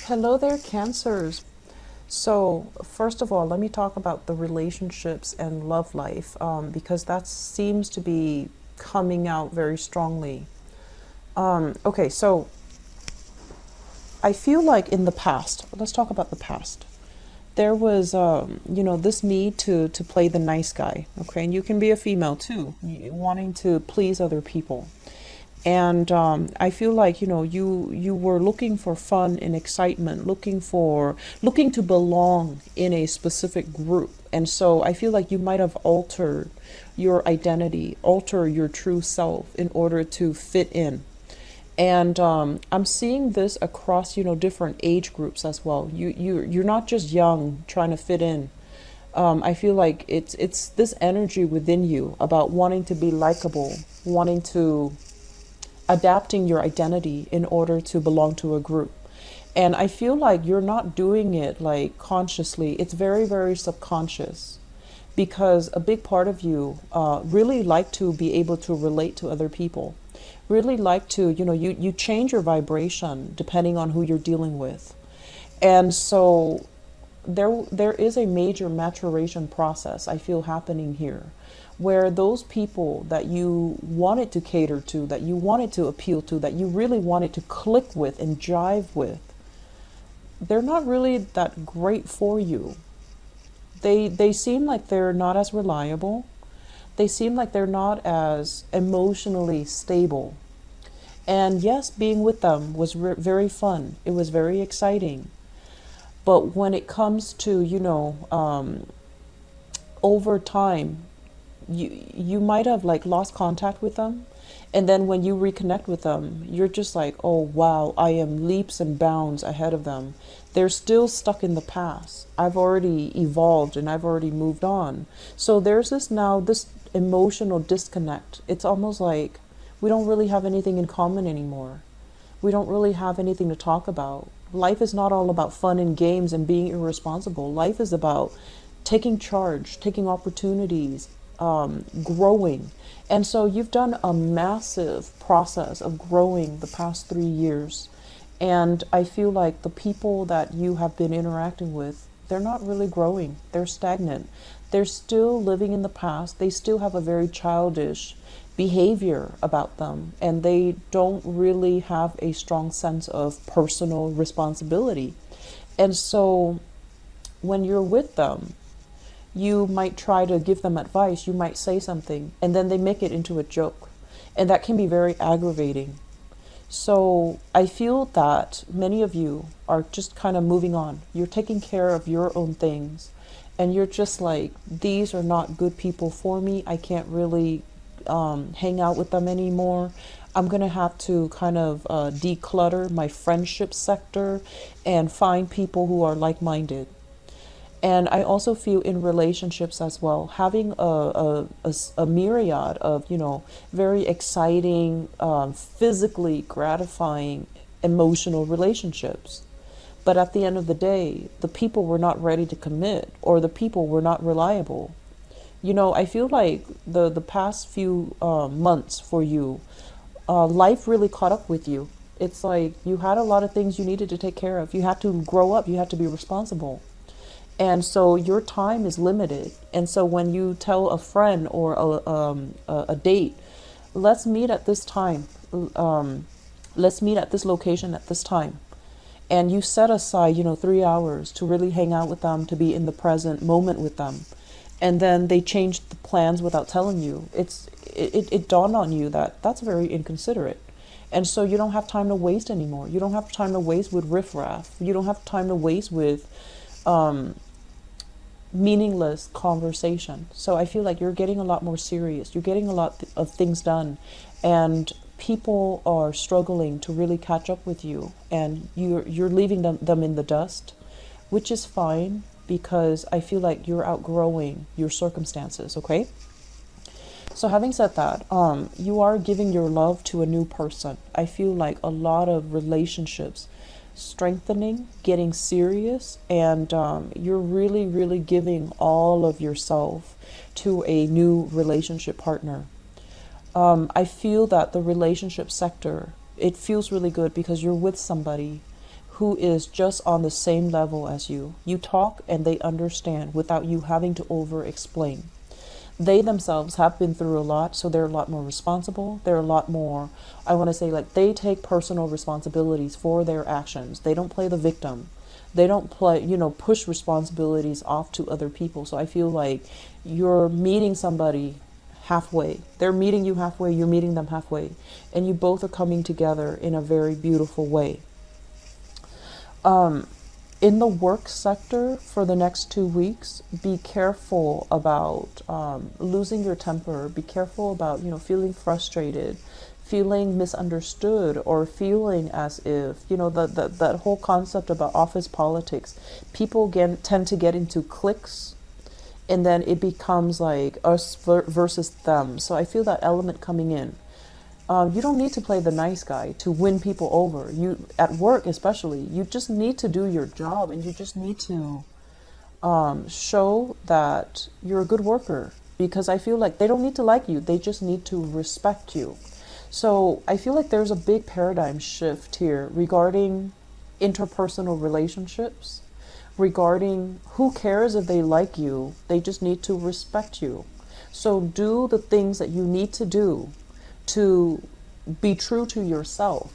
Hello there, Cancers. So, first of all, let me talk about the relationships and love life because that seems to be coming out very strongly. Okay, so I feel like in the past, let's talk about the past. There was, this need to play the nice guy, okay? And you can be a female too, wanting to please other people. And I feel like you were looking for fun and excitement, looking to belong in a specific group. And so I feel like you might have altered your identity, alter your true self in order to fit in. And I'm seeing this across different age groups as well. You're not just young trying to fit in. I feel like it's this energy within you about wanting to be likable, wanting to adapting your identity in order to belong to a group. And I feel like you're not doing it like consciously. It's very, very subconscious because a big part of you really like to be able to relate to other people. Really like to, you change your vibration depending on who you're dealing with. And so there is a major maturation process I feel happening here where those people that you wanted to cater to, that you wanted to appeal to, that you really wanted to click with and jive with, they're not really that great for you. They seem like they're not as reliable. They seem like they're not as emotionally stable. And yes, being with them was very fun. It was very exciting. But when it comes to, over time, you might have like lost contact with them. And then when you reconnect with them, you're just like, oh, wow, I am leaps and bounds ahead of them. They're still stuck in the past. I've already evolved and I've already moved on. So there's this emotional disconnect. It's almost like we don't really have anything in common anymore. We don't really have anything to talk about. Life is not all about fun and games and being irresponsible. Life is about taking charge, taking opportunities, growing. And so you've done a massive process of growing the past 3 years. And I feel like the people that you have been interacting with, they're not really growing. They're stagnant. They're still living in the past. They still have a very childish behavior about them. And they don't really have a strong sense of personal responsibility. And so when you're with them, you might try to give them advice, you might say something, and then they make it into a joke. And that can be very aggravating. So I feel that many of you are just kind of moving on. You're taking care of your own things. And you're just like, these are not good people for me. I can't really hang out with them anymore. I'm going to have to kind of declutter my friendship sector and find people who are like-minded. And I also feel in relationships as well, having a myriad of, very exciting, physically gratifying, emotional relationships. But at the end of the day, the people were not ready to commit or the people were not reliable. I feel like the past few months for you, life really caught up with you. It's like you had a lot of things you needed to take care of. You had to grow up. You had to be responsible. And so your time is limited. And so when you tell a friend or a date, let's meet at this time, let's meet at this location at this time. And you set aside, 3 hours to really hang out with them, to be in the present moment with them. And then they changed the plans without telling you. It dawned on you that that's very inconsiderate. And so you don't have time to waste anymore. You don't have time to waste with riffraff. You don't have time to waste with meaningless conversation. So I feel like you're getting a lot more serious. You're getting a lot of things done. And people are struggling to really catch up with you. And you're leaving them in the dust, which is fine because I feel like you're outgrowing your circumstances, okay? So having said that, you are giving your love to a new person. I feel like a lot of relationships strengthening, getting serious, and you're really, really giving all of yourself to a new relationship partner. I feel that the relationship sector, it feels really good because you're with somebody who is just on the same level as you. You talk and they understand without you having to over explain. They themselves have been through a lot, so they're a lot more responsible. They're a lot more, I want to say, like, they take personal responsibilities for their actions. They don't play the victim. They don't play, push responsibilities off to other people. So I feel like you're meeting somebody halfway. They're meeting you halfway, you're meeting them halfway. And you both are coming together in a very beautiful way. In the work sector for the next 2 weeks, be careful about losing your temper. Be careful about, feeling frustrated, feeling misunderstood, or feeling as if, that whole concept about office politics. People tend to get into cliques, and then it becomes like us versus them. So I feel that element coming in. You don't need to play the nice guy to win people over. You, at work especially, you just need to do your job, and you just need to show that you're a good worker, because I feel like they don't need to like you. They just need to respect you. So I feel like there's a big paradigm shift here regarding interpersonal relationships, regarding who cares if they like you. They just need to respect you. So do the things that you need to do to be true to yourself,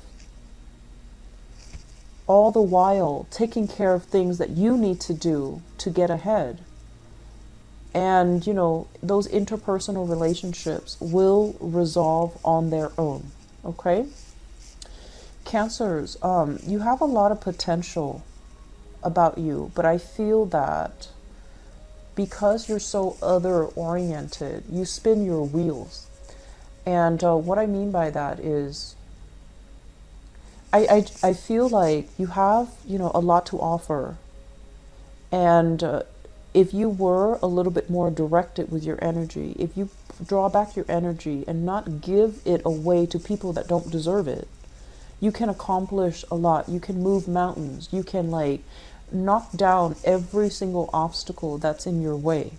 all the while taking care of things that you need to do to get ahead. And those interpersonal relationships will resolve on their own. Okay, Cancers, you have a lot of potential about you, but I feel that because you're so other oriented, you spin your wheels. And what I mean by that is, I feel like you have, a lot to offer. And if you were a little bit more directed with your energy, if you draw back your energy and not give it away to people that don't deserve it, you can accomplish a lot. You can move mountains. You can knock down every single obstacle that's in your way.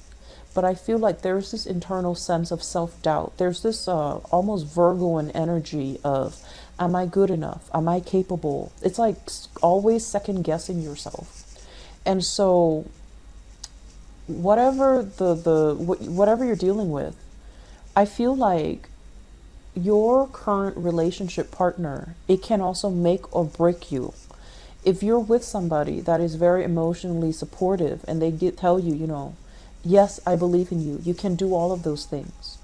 But I feel like there's this internal sense of self-doubt. There's this almost Virgoan energy of, am I good enough? Am I capable? It's like always second guessing yourself. And so whatever whatever you're dealing with, I feel like your current relationship partner, it can also make or break you. If you're with somebody that is very emotionally supportive and they tell you, yes, I believe in you, you can do all of those things,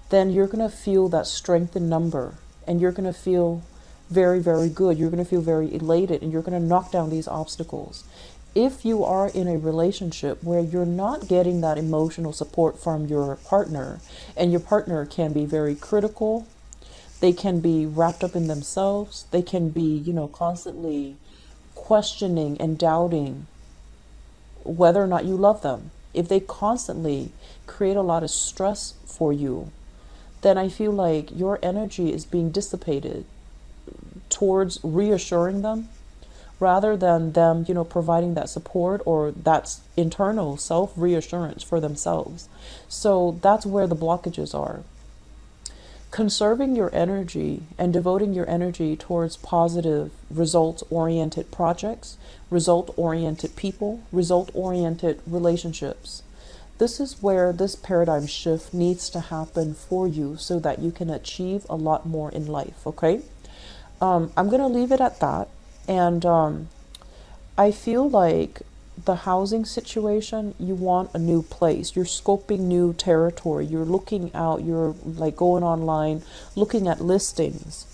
then you're going to feel that strength in number, and you're going to feel very, very good. You're going to feel very elated, and you're going to knock down these obstacles. If you are in a relationship where you're not getting that emotional support from your partner, and your partner can be very critical, they can be wrapped up in themselves, they can be, constantly questioning and doubting whether or not you love them. If they constantly create a lot of stress for you, then I feel like your energy is being dissipated towards reassuring them rather than them, providing that support or that internal self-reassurance for themselves. So that's where the blockages are. Conserving your energy and devoting your energy towards positive, result-oriented projects, result-oriented people, result-oriented relationships. This is where this paradigm shift needs to happen for you so that you can achieve a lot more in life, okay? I'm going to leave it at that. And I feel like the housing situation, you want a new place. You're scoping new territory. You're looking out. You're going online, looking at listings.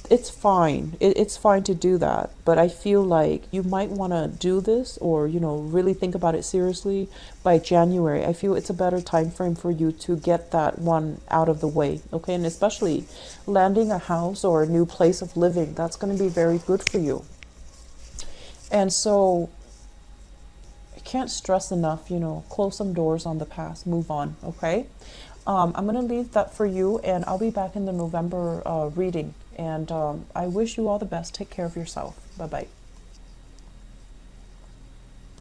It's fine. It's fine to do that. But I feel like you might want to do this or, really think about it seriously by January. I feel it's a better time frame for you to get that one out of the way. Okay. And especially landing a house or a new place of living, that's going to be very good for you. And so I can't stress enough, close some doors on the past, move on, okay? I'm going to leave that for you, and I'll be back in the November reading. And I wish you all the best. Take care of yourself. Bye-bye.